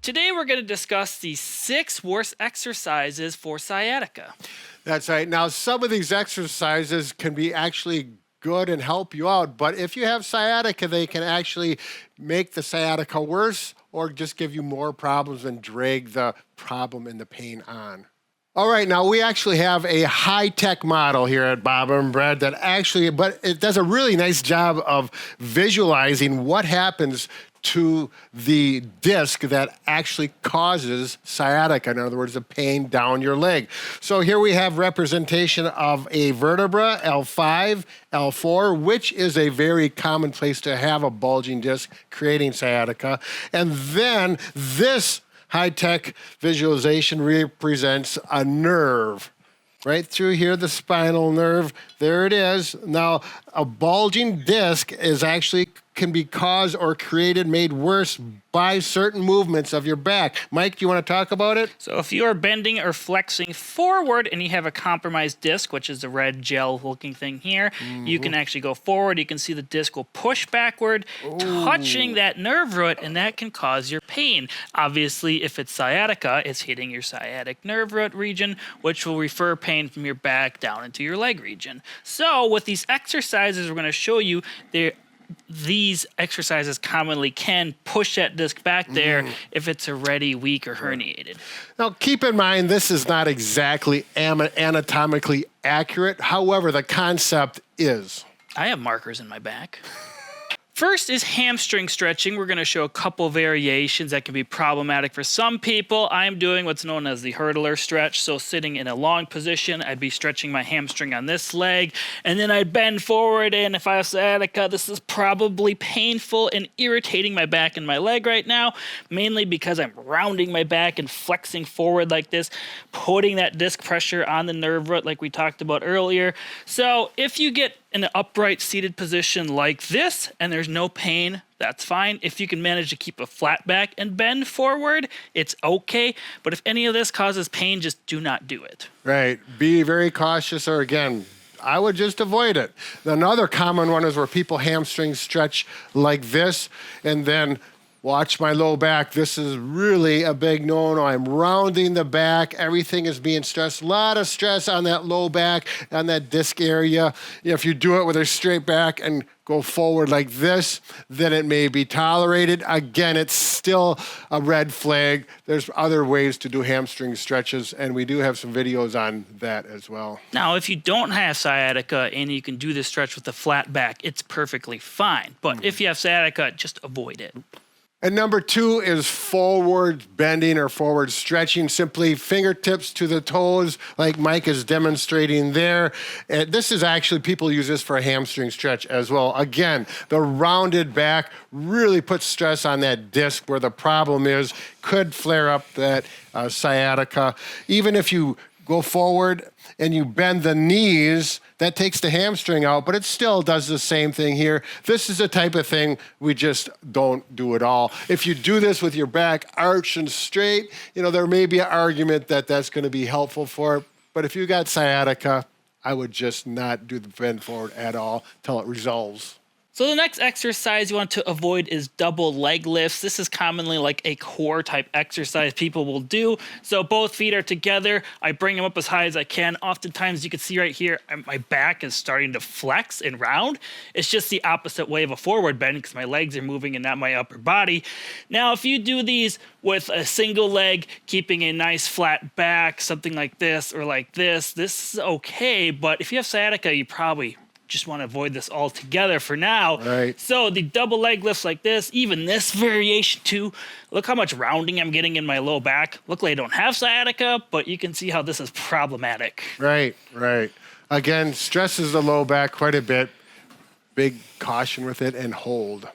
Today we're going to discuss the 6 worst exercises for sciatica. That's right. Now, some of these exercises can be actually good and help you out, but if you have sciatica, they can actually make the sciatica worse or just give you more problems and drag the problem and the pain on. All right, now we actually have a high-tech model here at Bob and Brad that actually, but it does a really nice job of visualizing what happens to the disc that actually causes sciatica. In other words, the pain down your leg. So here we have representation of a vertebra, L5, L4, which is a very common place to have a bulging disc creating sciatica. And then this high-tech visualization represents a nerve. Right through here, the spinal nerve, there it is. Now, a bulging disc can be caused or created, made worse by certain movements of your back. Mike, do you want to talk about it? So if you are bending or flexing forward and you have a compromised disc, which is the red gel looking thing here, you can actually go forward. You can see the disc will push backward, touching that nerve root, and that can cause your pain. Obviously, if it's sciatica, it's hitting your sciatic nerve root region, which will refer pain from your back down into your leg region. So with these exercises, we're going to show you these exercises commonly can push that disc back there if it's already weak or herniated. Now, keep in mind, this is not exactly anatomically accurate. However, the concept is. I have markers in my back. First is hamstring stretching. We're going to show a couple variations that can be problematic for some people. I'm doing what's known as the hurdler stretch. So sitting in a long position, I'd be stretching my hamstring on this leg, and then I'd bend forward, and if I have sciatica, this is probably painful and irritating my back and my leg right now, mainly because I'm rounding my back and flexing forward like this, putting that disc pressure on the nerve root like we talked about earlier. So if you get in an upright seated position like this and there's no pain, that's fine. If you can manage to keep a flat back and bend forward, it's okay. But if any of this causes pain, just do not do it. Right. Be very cautious, or again, I would just avoid it. Another common one is where people hamstring stretch like this and then watch my low back. This is really a big no-no. I'm rounding the back. Everything is being stressed. A lot of stress on that low back, on that disc area. If you do it with a straight back and go forward like this, then it may be tolerated. Again, it's still a red flag. There's other ways to do hamstring stretches, and we do have some videos on that as well. Now, if you don't have sciatica and you can do this stretch with a flat back, it's perfectly fine. But if you have sciatica, just avoid it. And number 2 is forward bending or forward stretching, simply fingertips to the toes like Mike is demonstrating there. And this is actually, people use this for a hamstring stretch as well. Again, the rounded back really puts stress on that disc where the problem is, could flare up that sciatica. Even if you go forward and you bend the knees, that takes the hamstring out, but it still does the same thing here. This is the type of thing we just don't do at all. If you do this with your back arched and straight, there may be an argument that that's going to be helpful for it. But if you got sciatica, I would just not do the bend forward at all till it resolves. So the next exercise you want to avoid is double leg lifts. This is commonly like a core type exercise people will do. So both feet are together. I bring them up as high as I can. Oftentimes you can see right here, my back is starting to flex and round. It's just the opposite way of a forward bend because my legs are moving and not my upper body. Now, if you do these with a single leg, keeping a nice flat back, something like this or like this is okay. But if you have sciatica, you probably just want to avoid this altogether for now. Right. So the double leg lifts like this, even this variation too, look how much rounding I'm getting in my low back. Luckily I don't have sciatica, but you can see how this is problematic. Right. Again, stresses the low back quite a bit. Big caution with it and hold.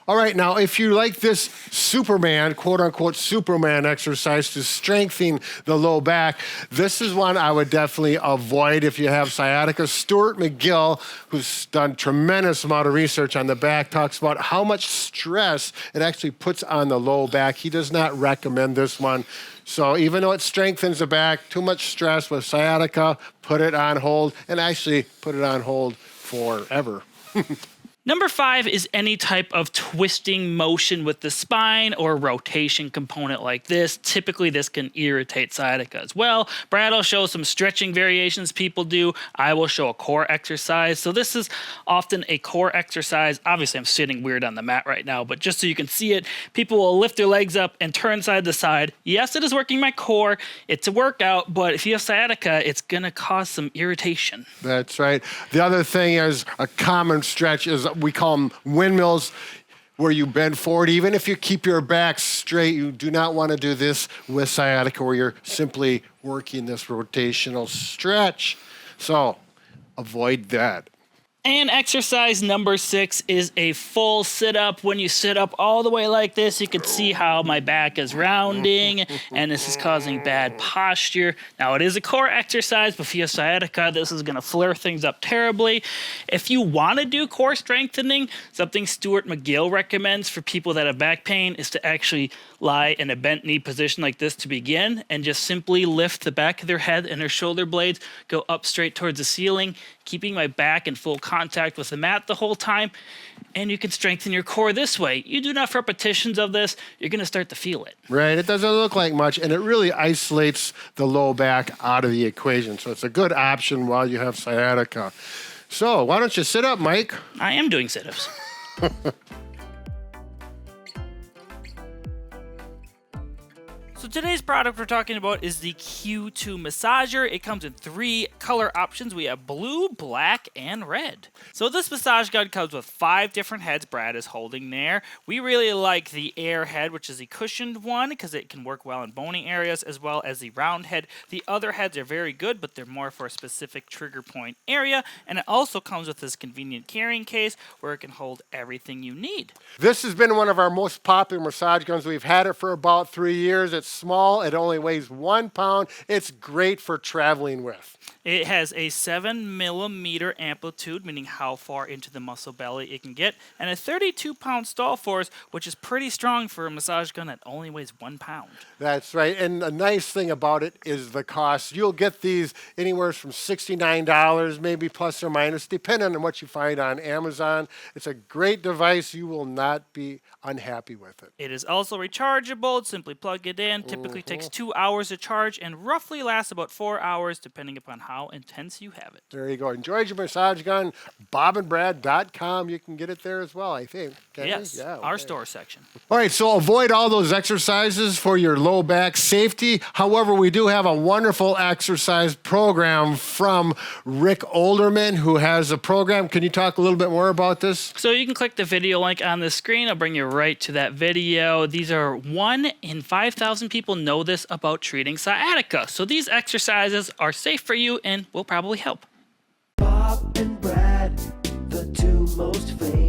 All right, now if you like this Superman, quote unquote Superman exercise to strengthen the low back, this is one I would definitely avoid if you have sciatica. Stuart McGill, who's done tremendous amount of research on the back, talks about how much stress it actually puts on the low back. He does not recommend this one. So even though it strengthens the back, too much stress with sciatica, put it on hold, and actually put it on hold forever. Number 5 is any type of twisting motion with the spine or rotation component like this. Typically, this can irritate sciatica as well. Brad will show some stretching variations people do. I will show a core exercise. So this is often a core exercise. Obviously, I'm sitting weird on the mat right now, but just so you can see it, people will lift their legs up and turn side to side. Yes, it is working my core. It's a workout, but if you have sciatica, it's going to cause some irritation. That's right. The other thing is a common stretch is we call them windmills, where you bend forward. Even if you keep your back straight, you do not want to do this with sciatica where you're simply working this rotational stretch. So avoid that. And exercise number 6 is a full sit-up. When you sit up all the way like this, you can see how my back is rounding, and this is causing bad posture. Now, it is a core exercise, but if you have sciatica, this is going to flare things up terribly. If you want to do core strengthening, something Stuart McGill recommends for people that have back pain is to actually lie in a bent knee position like this to begin, and just simply lift the back of their head and their shoulder blades, go up straight towards the ceiling, keeping my back in full contact with the mat the whole time, and you can strengthen your core this way. You do enough repetitions of this, you're going to start to feel it. Right. It doesn't look like much, and it really isolates the low back out of the equation. So it's a good option while you have sciatica. So why don't you sit up, Mike? I am doing sit-ups. So today's product we're talking about is the Q2 massager. It comes in 3 color options. We have blue, black, and red. So this massage gun comes with 5 different heads Brad is holding there. We really like the air head, which is the cushioned one, because it can work well in bony areas, as well as the round head. The other heads are very good, but they're more for a specific trigger point area. And it also comes with this convenient carrying case where it can hold everything you need. This has been one of our most popular massage guns. We've had it for about 3 years. It's small. It only weighs 1 pound. It's great for traveling with. It has a 7mm amplitude, meaning how far into the muscle belly it can get, and a 32-pound stall force, which is pretty strong for a massage gun that only weighs 1 pound. That's right. And the nice thing about it is the cost. You'll get these anywhere from $69, maybe plus or minus, depending on what you find on Amazon. It's a great device. You will not be unhappy with it. It is also rechargeable. Simply plug it in. Typically takes 2 hours to charge and roughly lasts about 4 hours, depending upon how intense you have it. There you go. Enjoy your massage gun. bobandbrad.com. You can get it there as well, I think. Yes, yeah, okay. Our store section. All right, so avoid all those exercises for your low back safety. However, we do have a wonderful exercise program from Rick Olderman, who has a program. Can you talk a little bit more about this? So you can click the video link on the screen. I'll bring you right to that video. These are 1 in 5,000 people know this about treating sciatica. So these exercises are safe for you and will probably help. Bob and Brad, the 2 most famous.